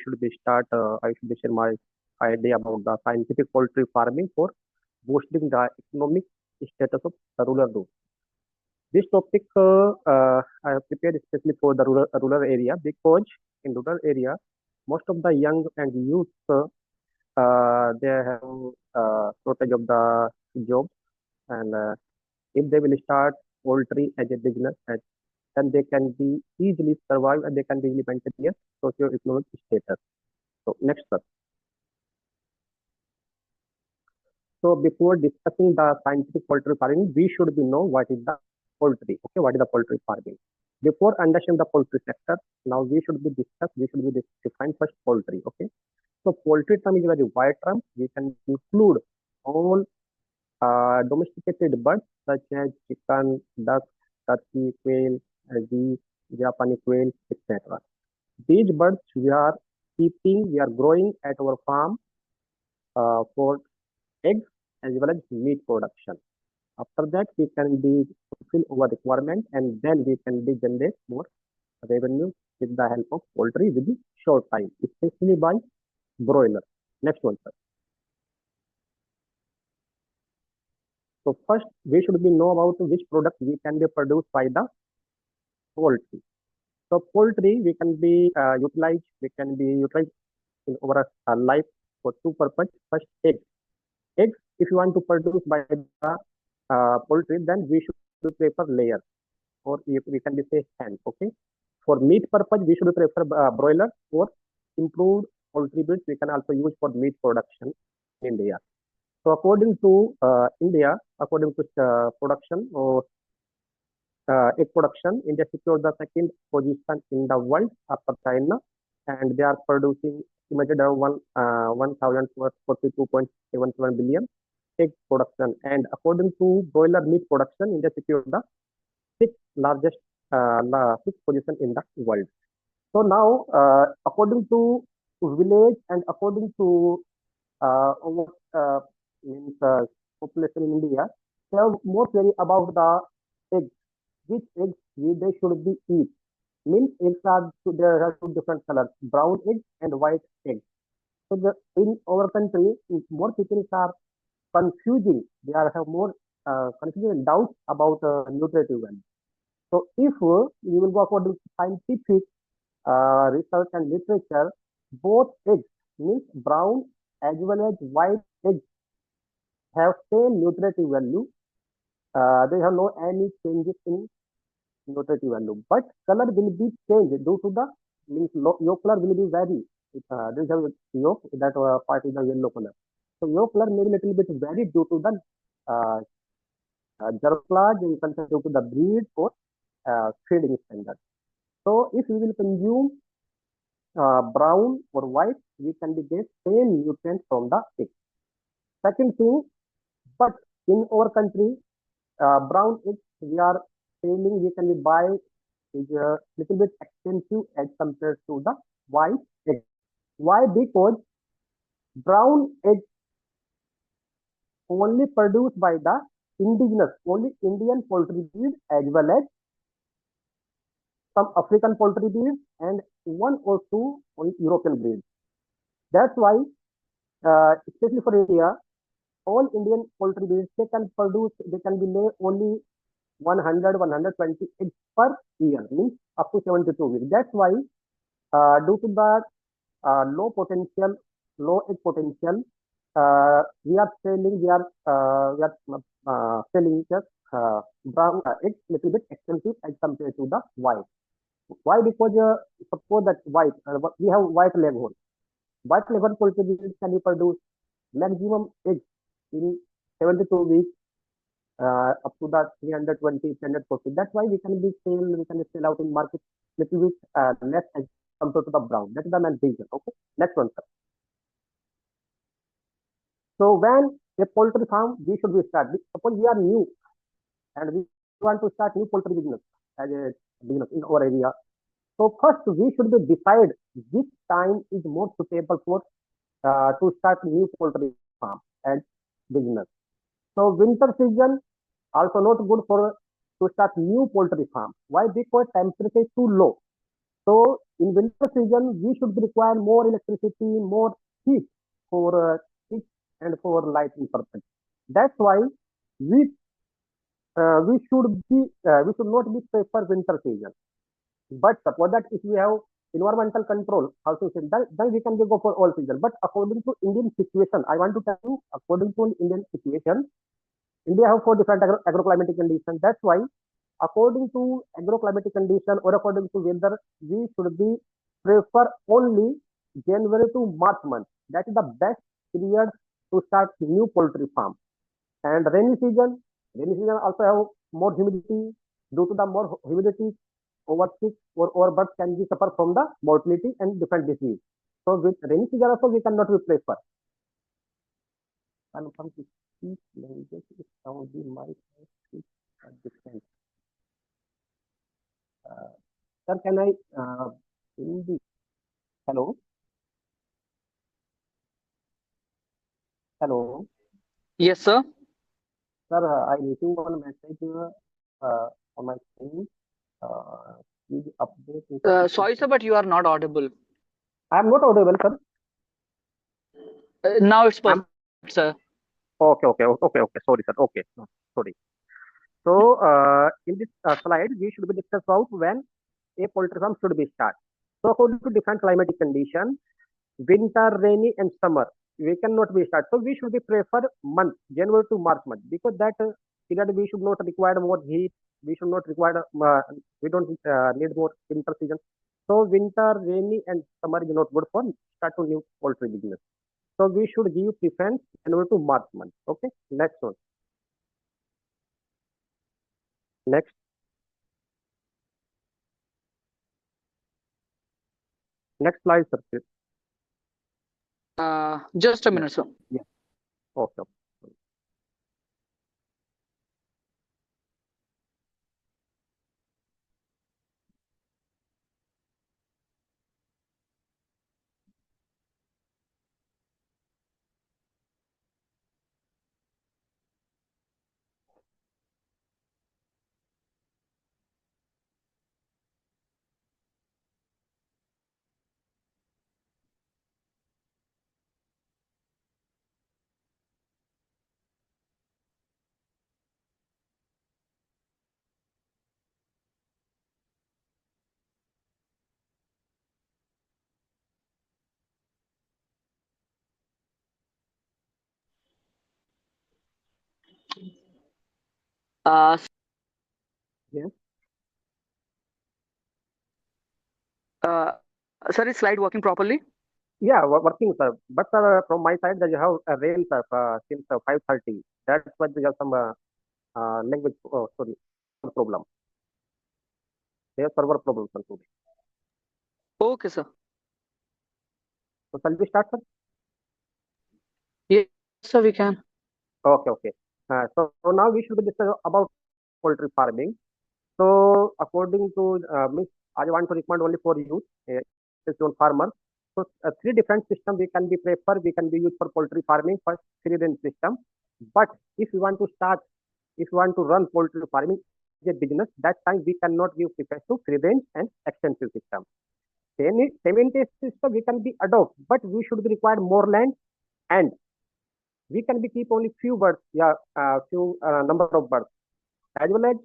should be start. I should be share my idea about the scientific poultry farming for boosting the economic status of the rural group. This topic I have prepared especially for the rural area because in rural area most of the young and youth they have shortage of the jobs and if they will start poultry as a business then they can be easily survive and they can be easily maintain their socio-economic status. So next step. So before discussing the scientific poultry farming, we should be know what is the poultry. Okay, what is the poultry farming? Before understanding the poultry sector, now we should be define first poultry. Okay, so poultry term is a very wide term. We can include all domesticated birds such as chicken, duck, turkey, quail, geese, Japanese quail, etc. These birds we are keeping, we are growing at our farm for eggs as well as meat production. After that, we can be fulfill our requirement and then we can be generate more revenue with the help of poultry within short time, especially by broiler. Next one, sir. So first, we should be know about which product we can be produced by the poultry. So poultry we can be utilized in our life for two purposes. First, eggs. Eggs, if you want to produce by the poultry, then we should prefer layer or we can be say hen. Okay. For meat purpose, we should prefer broiler or improved poultry breeds. We can also use for meat production in India. So according to India, according to production or egg production, India secured the second position in the world after China, and they are producing estimated around 1,042.77 billion egg production. And according to broiler meat production, India secured the sixth position in the world. So now, according to village and according to population in India, they have more query about the eggs. Which eggs they should be eat? Means eggs are there are two different colors: brown egg and white egg. So in our country, more people are confusing. They are have more confusion and doubts about nutritive value. So if you will go according to scientific research and literature, both eggs means brown as well as white eggs have same nutritive value. They have no any changes in nutritive value, but color will be changed due to the means yolk color will be vary. There is a yolk that part is the yellow color. So yolk color may be little bit vary due to the germplasm, you can say due to the breed or feeding standard. So if we will consume brown or white, we can be get same nutrients from the egg. Second thing, but in our country, brown eggs we are selling, we can buy is a little bit expensive as compared to the white egg. Why? Because brown egg only produced by the indigenous, only Indian poultry breed as well as some African poultry breeds and one or two European breeds. That's why, especially for India, all Indian poultry breeds they can be lay only 100, 120 eggs per year, means up to 72 weeks. That's why, due to the low egg potential, we are selling just brown eggs little bit expensive as compared to the white. Why? Because suppose that we have white leghorn. White leghorn poultry breeds can produce maximum eggs in 72 weeks up to the 320, 340. That's why we can sell out in market little bit less as compared to the brown. That is the main reason. Okay. Next one, sir. So when a poultry farm, we should be start. Suppose we are new and we want to start new poultry business as a business in our area. So first we should be decide which time is more suitable for to start new poultry farm and business. So winter season also not good for to start new poultry farm. Why? Because temperature is too low. So In winter season, we should require more electricity, more heat for heat and for lighting purpose. That's why we we should not be prefer winter season. But suppose that if we have environmental control also, then we can go for all season. But according to Indian situation, I want to tell you, according to Indian situation, India have four different agroclimatic conditions. That's why according to agroclimatic condition or according to weather, we should be prefer only January to March month. That is the best period to start new poultry farm. And rainy season also have more humidity. Due to the more humidity, oversick or overbirth can be suffer from the mortality and different disease. So with rainy season also we cannot be prefer. And from to speak language is sound be my different. Uh, Sir, can I Hindi? Hello, hello, Yes, sir. sir. I received one message on my screen. Please update. Sorry, sir, but you are not audible. I am not audible, sir. Now it's I'm perfect, sir. okay. Sorry, sir. Okay, no, sorry. So, in this slide, we should be discuss about when a poultry farm should be start. So, according to different climatic conditions, winter, rainy, and summer, we cannot be start. So, we should be prefer month January to March month because that period we should not require more heat. We should not require. We don't need more winter season. So, winter, rainy, and summer is not good for start to new poultry business. So, we should give preference January to March month. Okay, next one. Next. Next slide, sir. Please. Just a Yeah. minute, sir. Yeah. Okay. Uh, Yes. uh, sir, is slide working properly? Yeah, working, sir. But from my side, that you have a rain, sir, since 5:30. That's why there are some language, sorry, problem. There are server problems, sir, today. Okay, sir. So shall we start, sir? Yes, sir, we can. Okay. So now we should be discuss about poultry farming. So according to Miss, I want to recommend only for you, on farmers. So three different system we can be prefer. We can be used for poultry farming. First, free range system. But if you want to start, if you want to run poultry farming as a business, that time we cannot give preference to free range and extensive system. Semi-intensive system we can be adopt, but we should be required more land and we can be keep only few birds, yeah, few number of birds. As well as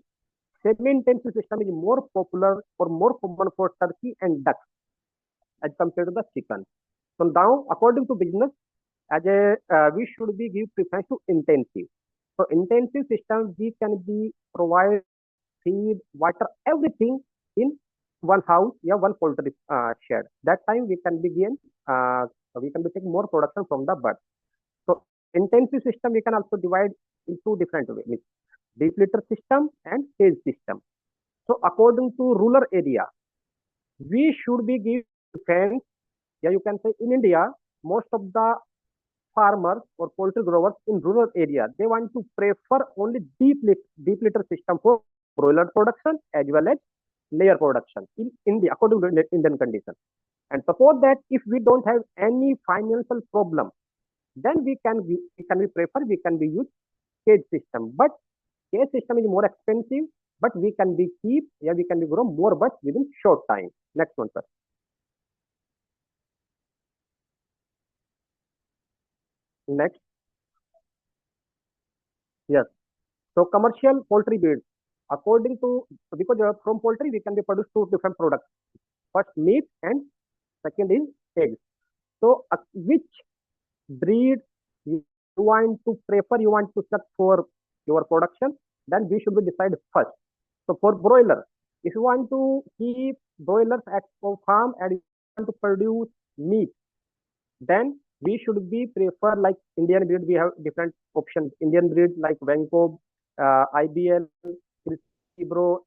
semi-intensive system is more popular or more common for turkey and duck as compared to the chicken. So now, according to business, as a we should be give preference to intensive. So intensive system we can be provide feed, water, everything in one house, yeah, one poultry shed. That time uh, we can be taking more production from the bird. So intensive system we can also divide in two different ways: deep litter system and cage system. So according to rural area, we should be give preference. Yeah, you can say in India, most of the farmers or poultry growers in rural area they want to prefer only deep litter system for broiler production as well as layer production in India according to Indian condition. And suppose that if we don't have any financial problem, then we can be prefer we can be use cage system. But cage system is more expensive, but we can be keep, yeah, we can be grow more birds within short time. Next one, sir. Next, yes. So commercial poultry breeds, according to, because from poultry we can be produce two different products. First meat and second is eggs. So which breed you want to prefer, you want to select for your production, then we should be decide first. So for broiler, if you want to keep broilers at farm and you want to produce meat, then we should be prefer like Indian breed. We have different options. Indian breed like Vanco, IBL, Bro,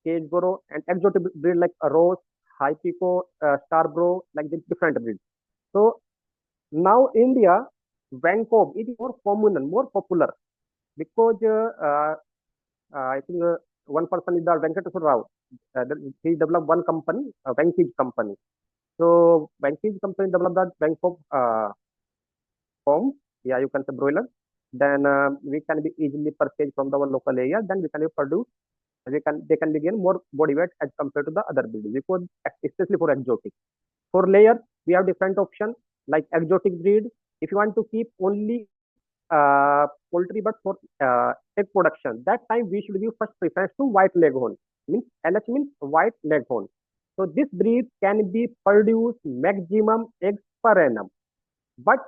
Cage Bro, and exotic breed like Rose, Hypico, Star Bro, like the different breeds. So now India, Vanco is more common, more popular because I think one person is the Venkateswar Rao. He developed one company, Venkage company. So Venkage company developed that Vanco form. Yeah, you can say broiler. Then we can be easily purchased from our local area. Then we can produce. They can be gain more body weight as compared to the other breeds because especially for exotic. For layer, we have different option like exotic breed. If you want to keep only poultry but for egg production, that time we should give first preference to white leghorn. Means LH means white leghorn. So this breed can be produce maximum eggs per annum. But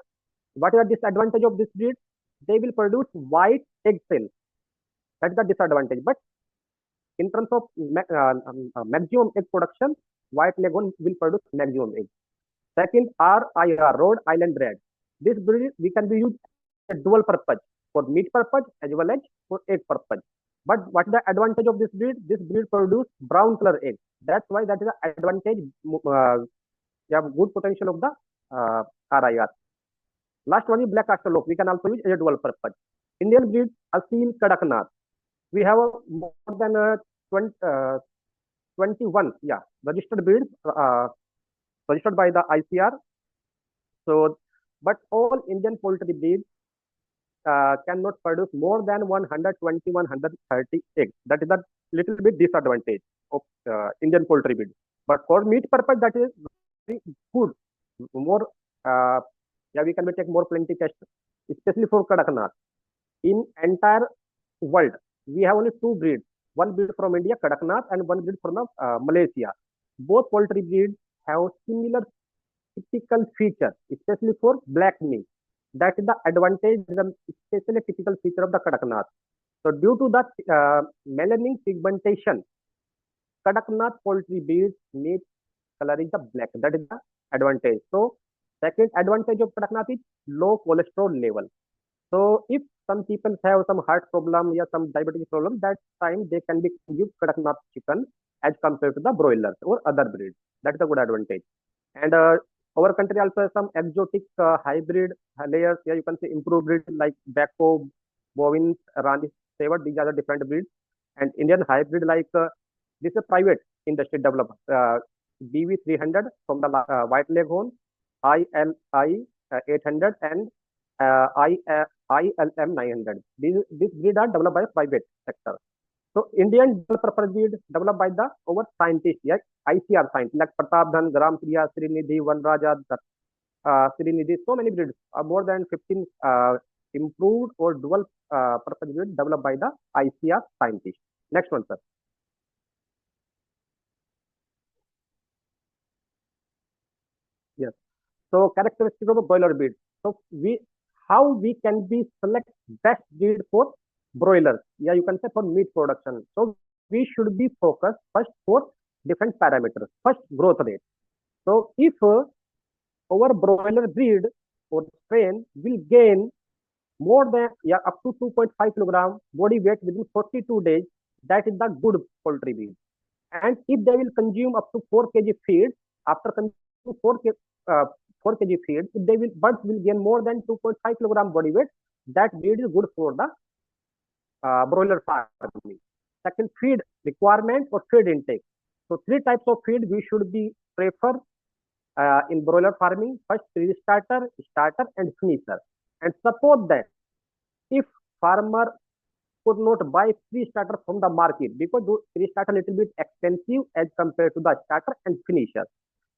what is the disadvantage of this breed? They will produce white egg cell. That's the disadvantage. But in terms of maximum egg production, white leghorn will produce maximum egg. Second, RIR, Rhode Island Red. This breed we can be used as dual purpose for meat purpose as well as for egg purpose. But what is the advantage of this breed? This breed produce brown color egg. That's why that is the advantage. You have good potential of the RIR. Last one is black astrolog. We can also use as a dual purpose. Indian breed Asil Kadaknath. We have more than 21 registered breeds registered by the ICR. So, but all Indian poultry breeds cannot produce more than 120, 130 eggs. That is a little bit disadvantage of Indian poultry breed. But for meat purpose, that is very good. More, we can take more plenty test, especially for Kadaknath. In entire world, we have only two breeds. One breed from India, Kadaknath, and one breed from Malaysia. Both poultry breeds have similar typical feature, especially for black meat. That is the advantage, especially typical feature of the Kadaknath. So due to that melanin pigmentation, Kadaknath poultry breeds meat color is the black. That is the advantage. So second advantage of Kadaknath is low cholesterol level. So if some people have some heart problem or some diabetes problem, that time they can be give Kadaknath chicken as compared to the broilers or other breeds. That is a good advantage. And our country also has some exotic hybrid layers. Yeah, you can say improved breed like Bako, Bovins, Rani, Saver. These are the different breeds. And Indian hybrid like this is a private industry developed BV300 from the white leghorn, ILI 800 and ILM 900. These breed are developed by private sector. So Indian purpose breed developed by the our scientists, yeah, ICR scientists like Pratap Dhan, Gram Priya, Srinidhi, Vanraja, Srinidhi. So many breeds, more than 15 improved or dual purpose breed developed by the ICR scientists. Next one, sir. Yes. So characteristics of a broiler breed. So how we can be select best breed for broilers? Yeah, you can say for meat production. So we should be focused first for different parameters. First, growth rate. So if our broiler breed or strain will gain more than up to 2.5 kilogram body weight within 42 days, that is the good poultry breed. And if they will consume up to 4 kg feed, after consuming 4 kg feed, if they will birds will gain more than 2.5 kilogram body weight, that breed is good for the broiler farming. Second, feed requirement or feed intake. So three types of feed we should be prefer in broiler farming. First, pre-starter, starter, and finisher. And suppose that if farmer could not buy pre-starter from the market because pre-starter little bit expensive as compared to the starter and finisher.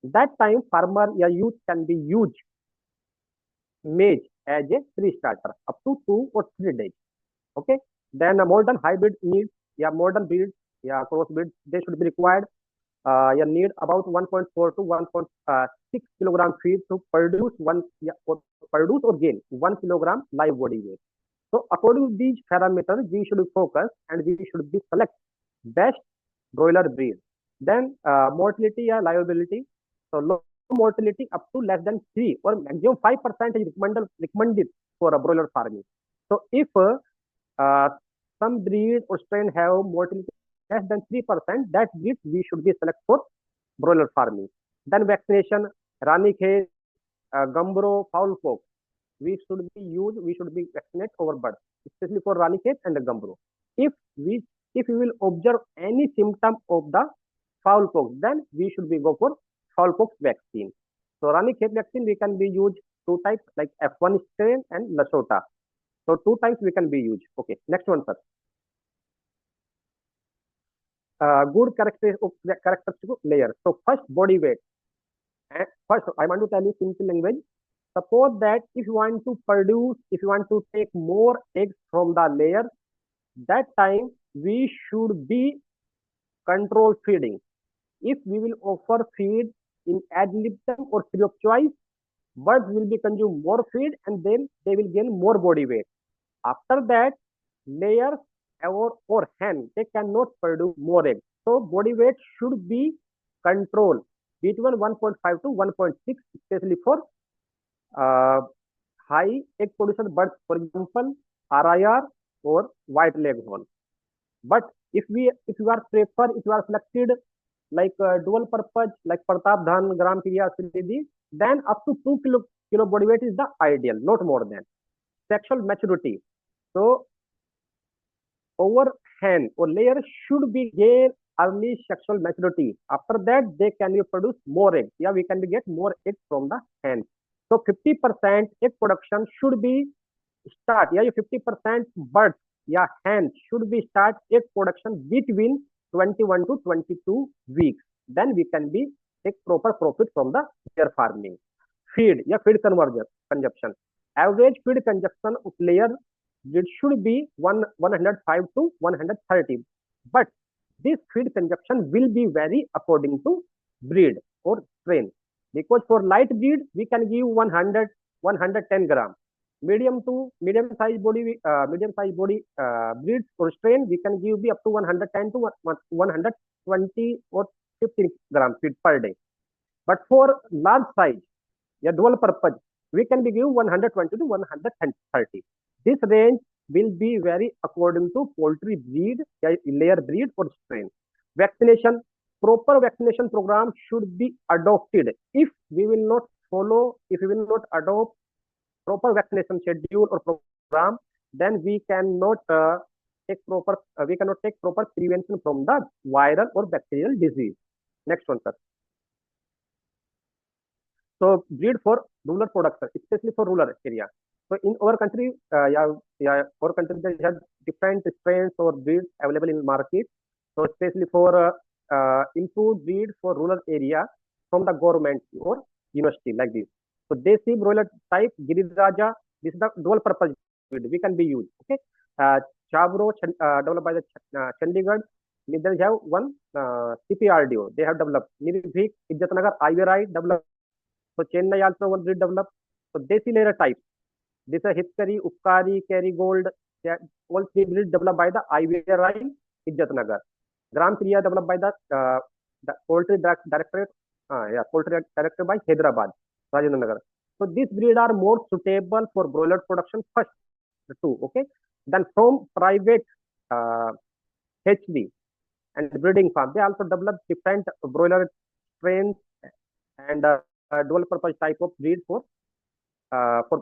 That time farmer youth can be used maize as a pre-starter up to 2 or 3 days. Okay. Then a modern hybrid needs, yeah, modern breeds, yeah, cross breeds, they should be required. You need about 1.4 to 1.6 kilogram feed to produce produce or gain 1 kilogram live body weight. So according to these parameters, we should focus and we should be select best broiler breed. Then mortality or liability. So low mortality up to less than 3 or maximum 5% is recommended for a broiler farming. So if uh, some breed or strain have mortality less than 3%, that breed we should be select for broiler farming. Then vaccination, Ranikhet, Gumboro, fowl pox. We should be vaccinate over birds, especially for Ranikhet and the Gumboro. If we if we will observe any symptom of the fowl pox, then we should be go for fowl pox vaccine. So Ranikhet vaccine we can be used two types like F1 strain and Lasota. So two times we can be used. Okay, next one, sir. Good characteristic of layer. So first body weight. And first, I want to tell you simple language. Suppose that if you want to take more eggs from the layer, that time we should be control feeding. If we will offer feed in ad libitum or free of choice, birds will be consume more feed and then they will gain more body weight. After that, layers or hen, they cannot produce more eggs. So body weight should be controlled between 1.5 to 1.6, especially for uh, high egg producer birds, for example, RIR or white leghorn. But if you are prefer, if you are selected like dual purpose like Pratap Dhan, Gram Kriya, Sridhi, then up to 2 kilo body weight is the ideal, not more than. Sexual maturity. So over hen or layer should be gain early sexual maturity. After that, they can be produce more eggs. Yeah, we can be get more eggs from the hen. So 50% egg production should be start. Yeah, 50% birds. Yeah, hen should be start egg production between 21 to 22 weeks. Then we can be take proper profit from the layer farming. Feed. Yeah, feed consumption. Average feed consumption of layer it should be 105 to 130. But this feed consumption will be vary according to breed or strain. Because for light breed, we can give 100, 110 gram. Medium size body breeds or strain, we can give be up to 110 to 120 or 15 gram feed per day. But for large size, yeah, dual purpose, we can be give 120 to 130. This range will be vary according to poultry breed, layer breed or strain. Vaccination, proper vaccination program should be adopted. If we will not follow, if we will not adopt proper vaccination schedule or program, then we cannot take proper prevention from the viral or bacterial disease. Next one, sir. So breed for rural production, especially for rural area. So in our country, our country they have different strains or breeds available in market. So especially for improved breed for rural area from the government or university like this. So desi broiler type Giriraja, this is the dual purpose breed. We can be used. Okay. Chabro developed by the Chandigarh. They have one CPRDO. They have developed. Nirvik, Izzatnagar, IVRI developed. So Chennai also one breed developed. So desi layer type. This is Hitkari, Uppkari, Kerrygold. All three breeds developed by the IVRI Izzatnagar. Gram Kriya developed by the Poultry Directorate. Poultry Directorate by Hyderabad, Rajendra Nagar. So these breeds are more suitable for broiler production first. The two, okay. Then from private HB and breeding farm, they also develop different broiler strains and dual purpose type of breed for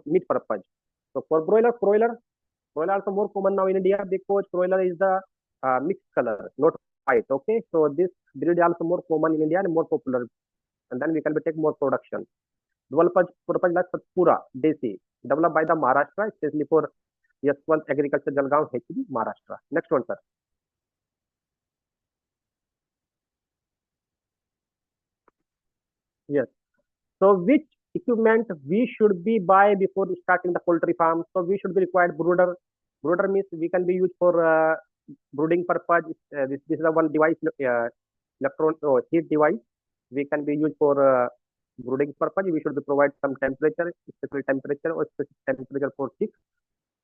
meat purpose. So for broiler also more common now in India because broiler is the mixed color, not white. Okay, so this breed also more common in India and more popular, and then we can take more production. Dual purpose like Satpura Desi, developed by the Maharashtra, especially for S1 Agriculture Jalgaon HB Maharashtra. Next one, sir. Yes. So which equipment we should be buy before starting the poultry farm. So we should be required brooder. Brooder means we can be used for brooding purpose. This is the one device, electron heat device. We can be used for brooding purpose. We should be provide some temperature, specific temperature or specific temperature for chicks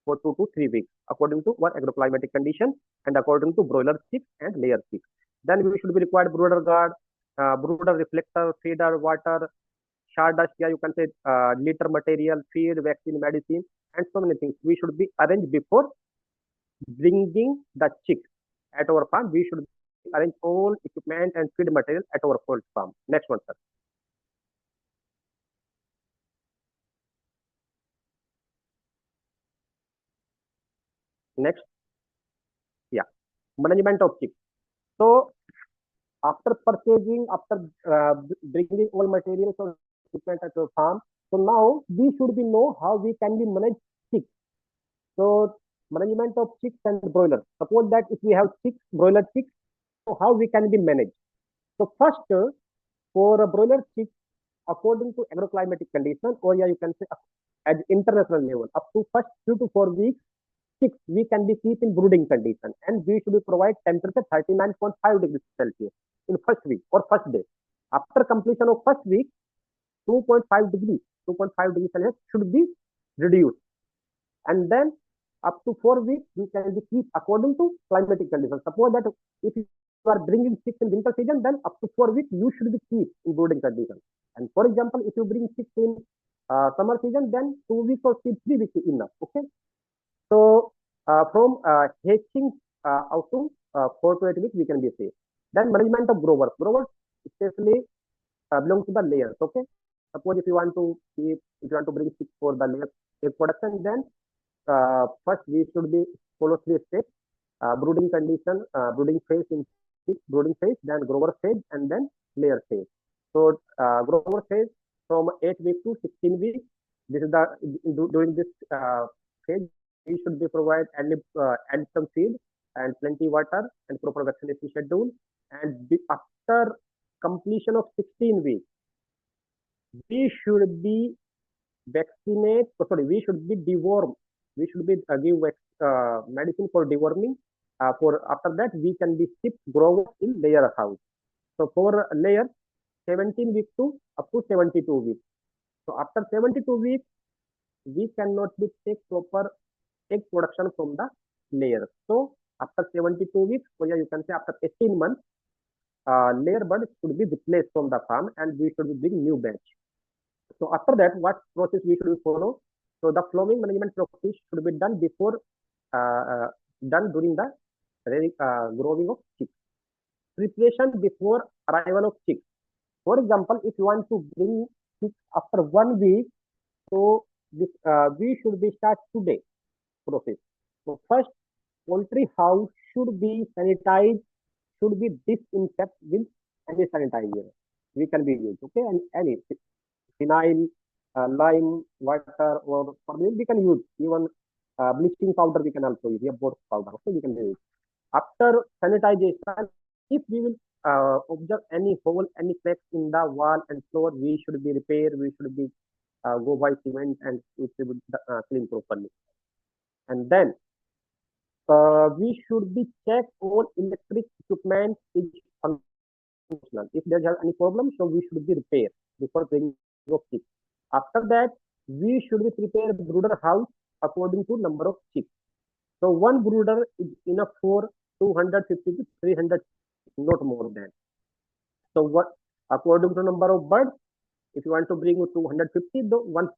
for 2 to 3 weeks according to one agroclimatic condition and according to broiler chicks and layer chicks. Then we should be required brooder guard, brooder reflector, feeder, water, sawdust, yeah, you can say litter material, feed, vaccine, medicine, and so many things. We should be arranged before bringing the chicks at our farm. We should arrange all equipment and feed material at our farm. Next one, sir. Next, yeah, management of chicks. So after purchasing, after bringing all materials or equipment at your farm, so now we should be know how we can be manage chicks. So management of chicks and broilers. Suppose that if we have chicks, broiler chicks, so how we can be managed. So first, for a broiler chick, according to agroclimatic condition, or yeah, you can say at international level, up to first 2 to 4 weeks, chicks we can be keep in brooding condition, and we should be provide temperature 39.5 degrees Celsius in first week or first day. After completion of first week, 2.5 degrees, 2.5 degrees Celsius should be reduced, and then up to 4 weeks we can be keep according to climatic conditions. Suppose that if you are bringing chicks in winter season, then up to 4 weeks you should be keep in brooding conditions. And for example, if you bring chicks in summer season, then 2 weeks or 3 weeks is enough. Okay. So from hatching out to 4 to 8 weeks we can be safe. Then management of growers. Growers especially belong to the layers. Okay. Suppose if you want to keep, if you want to bring chicks for the layer egg production, then first we should be follow 3 steps: brooding condition, brooding phase in brooding phase, then grower phase, and then layer phase. So grower phase from 8 weeks to 16 weeks. This is the during this phase we should be provide and some feed and plenty water and proper vaccination schedule. And after completion of 16 weeks, we should be vaccinate. Oh, sorry, we should be deworm. We should be give medicine for deworming. For after that, we can be shipped grow in layer house. So for layer, 17 weeks to up to 72 weeks. So after 72 weeks, we cannot be take proper egg production from the layer. So after 72 weeks, or yeah, you can say after 18 months, layer bird should be replaced from the farm, and we should be bring new batch. So after that, what process we should follow? So the flowing management process should be done before done during the growing of chicks. Preparation before arrival of chicks. For example, if you want to bring chicks after 1 week, so this we should be start today process. So first, poultry house should be sanitized, should be disinfected with any sanitizer. We can be used, okay, and any phenyl, lime, water, or we can use even bleaching powder. We can also use both powder. Okay, we can use. After sanitization, if we will observe any hole, any cracks in the wall and floor, we should be repair. We should be go by cement and it should be clean properly. And then we should be check all electric equipment is functional. If there is any problem, so we should be repair before bringing of chicks. After that, we should be prepare brooder house according to number of chicks. So one brooder is enough for 250 to 300, not more than. So what according to number of birds, if you want to bring 250, the one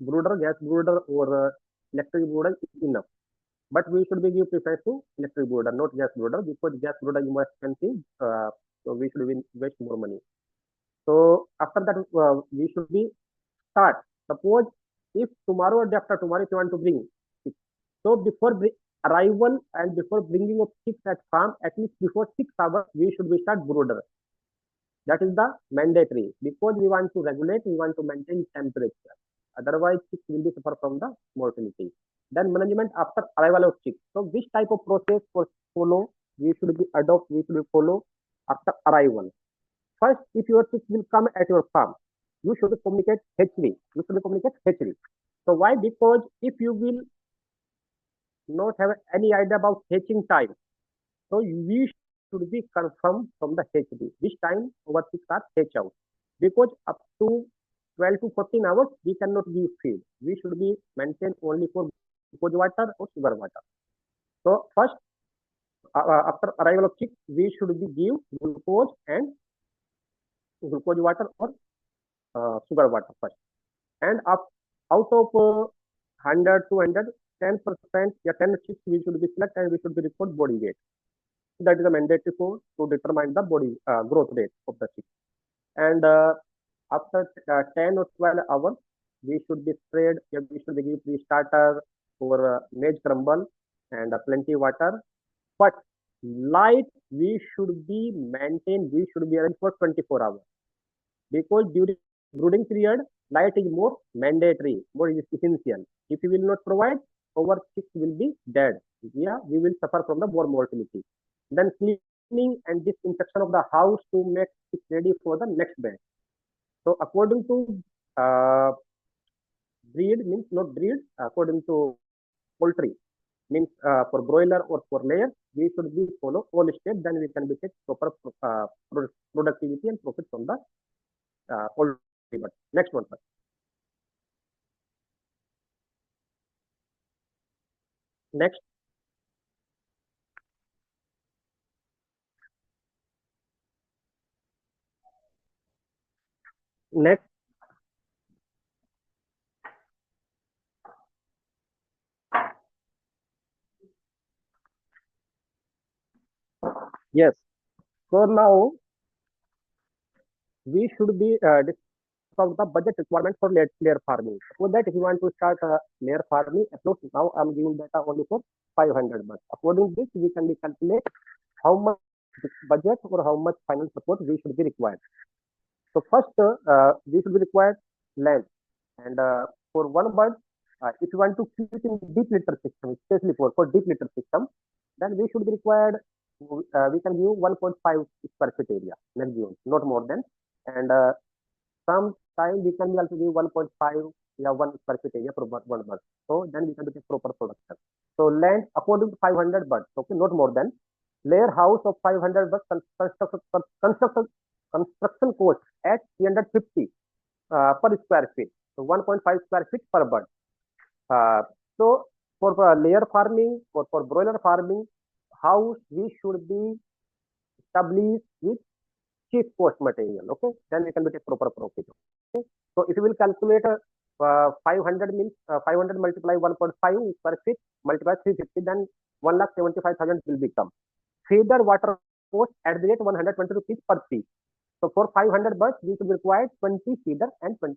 brooder, gas brooder or electric brooder is enough. But we should be give preference to electric brooder, not gas brooder, because gas brooder is more expensive. So we should waste more money. So after that, we should be start. Suppose if tomorrow or day after tomorrow, if you want to bring chicks, so before arrival and before bringing of chicks at farm, at least before 6 hours, we should be start brooder. That is the mandatory, because we want to regulate, we want to maintain temperature. Otherwise, chicks will be suffer from the mortality. Then management after arrival of chicks. So which type of process for follow we should be adopt, we should be follow after arrival. First, if your chicks will come at your farm, you should communicate HV. You should communicate HV. So why? Because if you will not have any idea about hatching time, so we should be confirmed from the HV. Which time our chicks are hatch out? Because up to 12 to 14 hours, we cannot give feed. We should be maintained only for glucose water or sugar water. So first, after arrival of chicks, we should be give glucose and glucose water or sugar water first. And out of 100, 200, 10%, yeah, 10 chicks we should be select and we should be report body weight. That is a mandatory for to determine the body growth rate of the chick. And after 10 or 12 hours, we should be sprayed. Yeah, we should be give pre-starter for maize crumble and plenty water. But light we should be maintained. We should be arranged for 24 hours because during brooding period, light is more mandatory, more essential. If you will not provide, our chicks will be dead. Yeah, we will suffer from the more mortality. Then cleaning and disinfection of the house to make it ready for the next batch. So according to breed means not breed, according to poultry means for broiler or for layer, we should be follow all steps. Then we can be take proper productivity and profit from the poultry. But next one, sir. Next, next, yes. So now we should be discuss the budget requirement for layer farming. For that, if you want to start layer farming approach, now I'm giving data only for 500 bucks. According to this, we can calculate how much budget or how much final support we should be required. So first, we should be required land, and for one bird, if you want to keep it in deep litter system, especially for deep litter system, then we should be required. We can give 1.5 square feet area maximum, not more than, and sometime we can also give 1.5, yeah, 1 square feet area for one bird. So then we can get proper production. So land according to 500 birds, okay, not more than. Layer house of 500 birds, construction cost at 350 per square feet. So 1.5 square feet per bird. So for layer farming or for broiler farming, house we should be established with cheap cost material. Okay, then we can get proper profit. Okay, so if you will calculate 500 means 500 multiply 1.5 square feet multiply 350, then 1,75,000 will become. Feeder water cost at the rate 120 rupees per piece. So for 500 birds, we should require 20 feeder and 10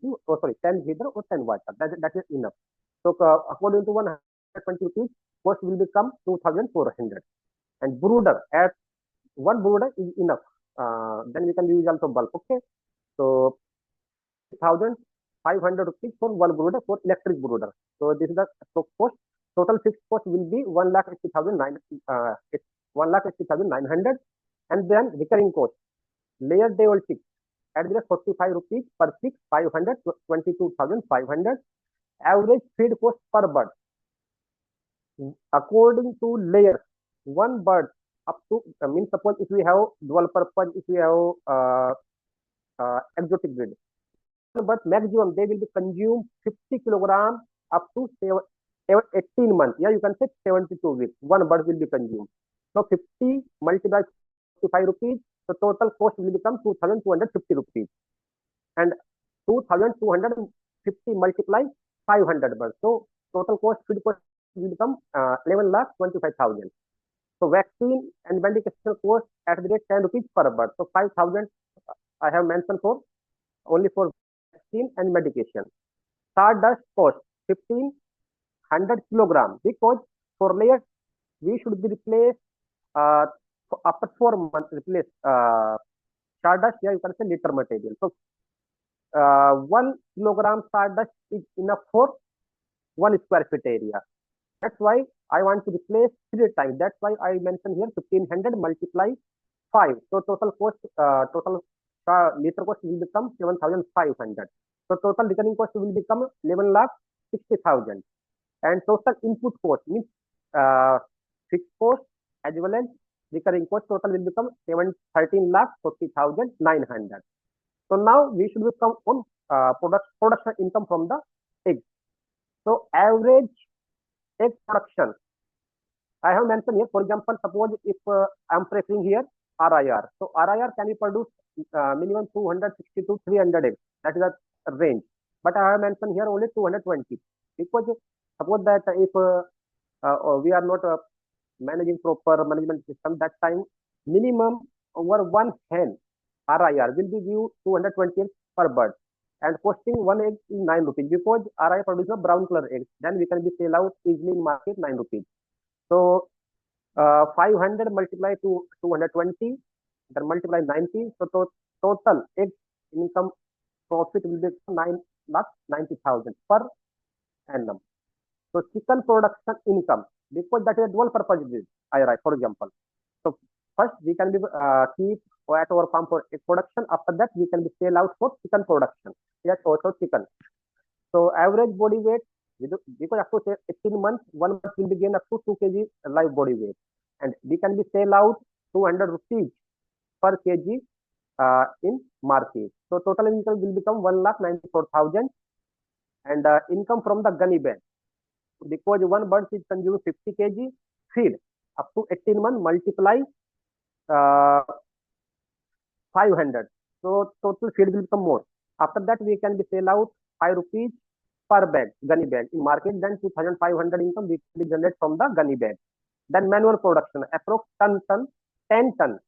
feeder or 10 water. That is enough. So according to 120 rupees, cost will become 2,400. And brooder, at one brooder is enough. Then we can use also bulk. Okay. So 1,500 rupees for one brooder for electric brooder. So this is the cost. Total fixed cost will be 1,80,900, and then recurring cost. Layer day old chicks at the 45 rupees per chick, 500, 22,500. Average feed cost per bird. According to layers, one bird up to, means suppose if we have dual purpose, if we have exotic breed, but maximum they will be consume 50 kilogram up to 18 months. Yeah, you can say 72 weeks. One bird will be consumed. So 50 multiplied 55 rupees. So total cost will become 2,250 rupees. And 2,250 multiply 500 birds. So total cost feed cost will become 11,25,000. So vaccine and medication cost at the rate 10 rupees per bird. So 5,000 I have mentioned for only for vaccine and medication. Sawdust cost 1,500 kilogram, because for layers we should be replaced after 4 months. Replace sawdust. Yeah, you can say litter material. So 1 kilogram sawdust is enough for 1 square feet area. That's why I want to replace 3 times. That's why I mentioned here 1,500 multiply 5. So total cost, total liter cost will become 7,500. So total recurring cost will become 11,60,000. And total input cost means fixed cost as well as recurring cost total will become 13,40,900. So now we should become on production income from the egg. So average egg production I have mentioned here. For example, suppose if I am pressing here RIR. So RIR can be produced minimum 260 to 300 eggs. That is the range. But I have mentioned here only 220 because suppose that if we are not managing proper management system, that time minimum over one hen RIR will be due 220 eggs per bird and costing one egg is 9 rupees because RIR produces a brown color egg. Then we can be sell out easily in market 9 rupees. So 500 multiply to 220, then multiply 90. So total egg income profit will be 9,90,000 per annum. So chicken production income, because that is a dual purpose IRI, for example. So first we can be keep at our farm for egg production. After that we can be sell out for chicken production. Yes, also chicken. So average body weight, because up to 18 months, 1 month will be gain up to 2 kg live body weight. And we can be sell out 200 rupees per kg in market. So total income will become 1,94,000. And income from the gunny bag, because one bird is consuming 50 kg feed up to 18 months multiply 500. So total feed will become more. After that we can be sell out 5 rupees per bag, gunny bag in market. Then 2,500 income we can generate from the gunny bag. Then manual production, approx 10 ton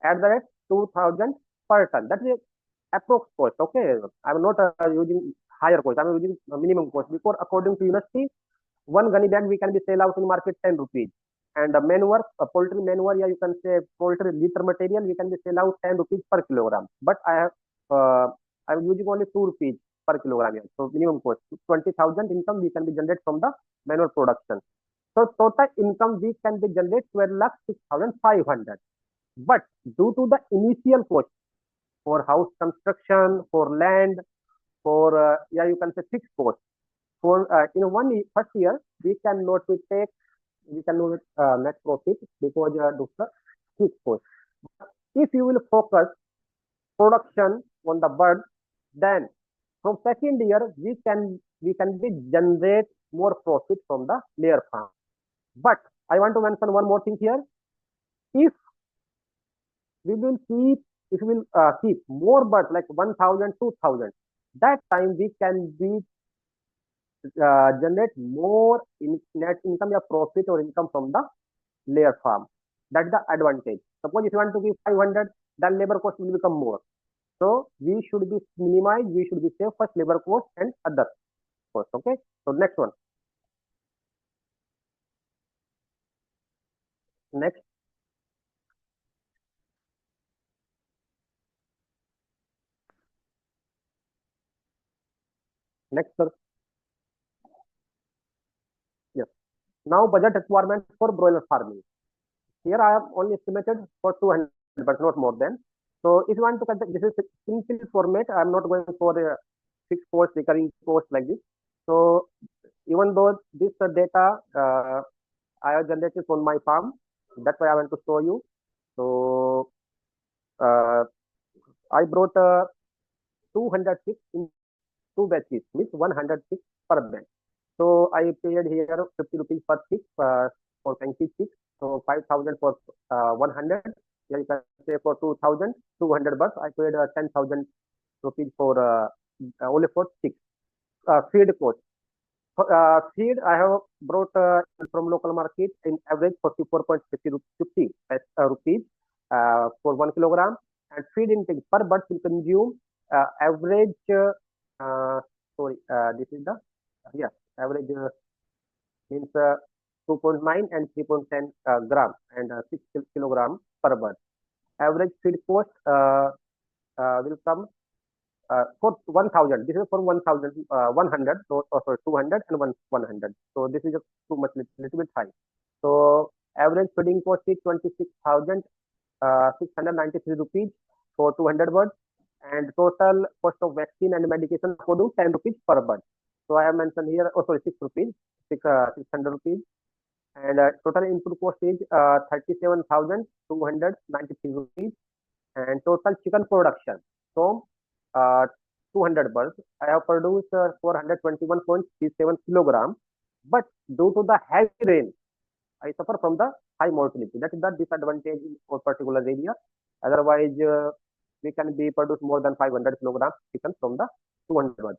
at the rate 2,000 per ton. That is approx cost. Okay, I am not using higher cost. I am using minimum cost because according to university, one gunny bag we can be sell out in market 10 rupees. And manure, poultry manure, yeah, you can say poultry litter material, we can be sell out 10 rupees per kilogram. But I am using only 2 rupees per kilogram here. So minimum cost 20,000 income we can be generate from the manure production. So total income we can be generate 12,06,500. But due to the initial cost for house construction, for land, for yeah, you can say fixed cost. For in first year we cannot take net profit because due to the fixed cost. If you will focus production on the bird, then from second year we can be generate more profit from the layer farm. But I want to mention one more thing here. If we will keep more birds like 1,000, 2,000, that time we can be generate more net income or profit or income from the layer farm. That's the advantage. Suppose if you want to give 500, then labor cost will become more. So we should be minimize, we should be save first labor cost and other cost. Okay. So next one. Next. Next, sir. Yes. Now budget requirement for broiler farming. Here I have only estimated for 200, but not more than. So if you want to conduct, this is a simple format. I am not going for a fixed cost, recurring cost like this. So even though this data I have generated on my farm, that's why I want to show you. So I brought 206 in 2 batches, means 106 per batch. So I paid here 50 rupees per chick for 20 chicks. So 5,000 for 100. Yeah, you can say for 2,200 bucks. I paid 10,000 rupees for only for chicks. Feed cost. Feed I have brought from local market in average 44.50 rupees for 1 kilogram. And feed intake per bird will consume average. This is the average means 2.9 and 3.10 gram and 6 kilogram per bird. Average feed cost will come for 1,000. This is for 1,000, 100, so sorry, 200 and 100. So this is too much, little bit high. So average feeding cost is 26,693 rupees for 200 birds. and total cost of vaccine and medication according 10 rupees per bird. So I have mentioned here, oh sorry, 6 rupees, 600 rupees, and total input cost is 37,293 rupees, and total chicken production from uh, 200 birds, I have produced 421.37 kilograms, but due to the heavy rain, I suffer from the high mortality. That is the disadvantage in our particular area. Otherwise, we can be produce more than 500 kilograms chicken from the 200 birds.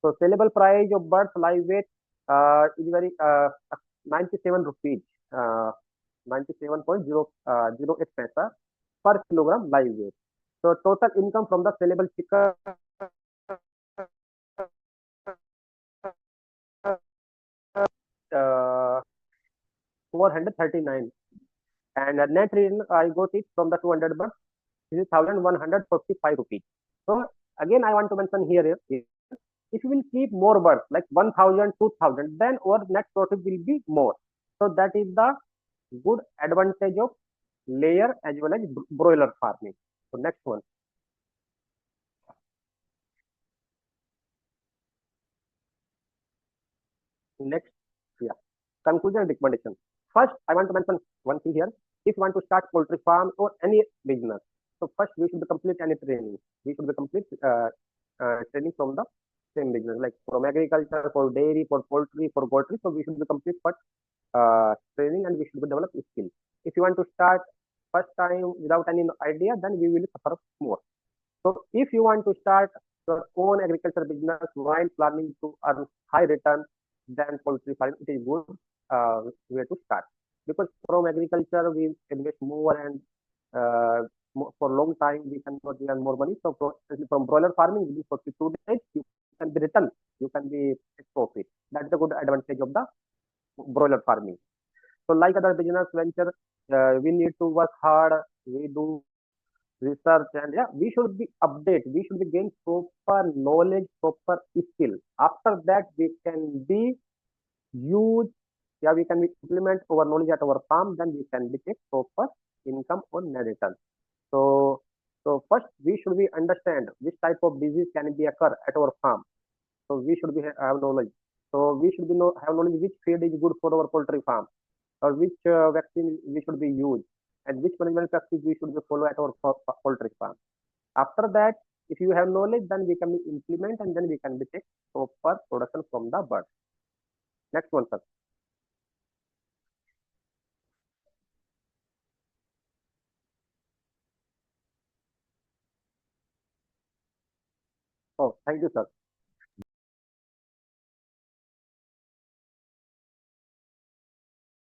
So sellable price of birds live weight is very 97 rupees, 97.08 paisa per kilogram live weight. So total income from the sellable chicken uh, 439, and net return I got it from the 200 birds 3,145 rupees. So again, I want to mention here, if you will keep more birds like 1,000, 2,000, then our net profit will be more. So that is the good advantage of layer as well as broiler farming. So next one. Next, yeah. Conclusion and recommendation. First, I want to mention one thing here. If you want to start poultry farm or any business, so first we should complete any training. We should complete training from the same business, like from agriculture, for dairy, for poultry, for poultry. So we should complete first training, and we should develop skill. If you want to start first time without any idea, then we will suffer more. So if you want to start your own agriculture business while planning to earn high return, then poultry farming it is good way to start. Because from agriculture we invest more, and for long time we cannot earn more money. So from broiler farming within 42 days you can be return, you can be profit. That's the good advantage of the broiler farming. So like other business venture, we need to work hard. We do research, and yeah, we should be update, we should be gain proper knowledge, proper skill. After that we can be use, yeah, we can be implement our knowledge at our farm, then we can be take proper income on net return. So first we should be understand which type of disease can be occur at our farm. So we should be have knowledge. So we should be know have knowledge which feed is good for our poultry farm, or which vaccine we should be used, and which management practice we should be follow at our poultry farm. After that, if you have knowledge, then we can implement, and then we can be take proper production from the bird. Next one, sir. Oh, thank you, sir.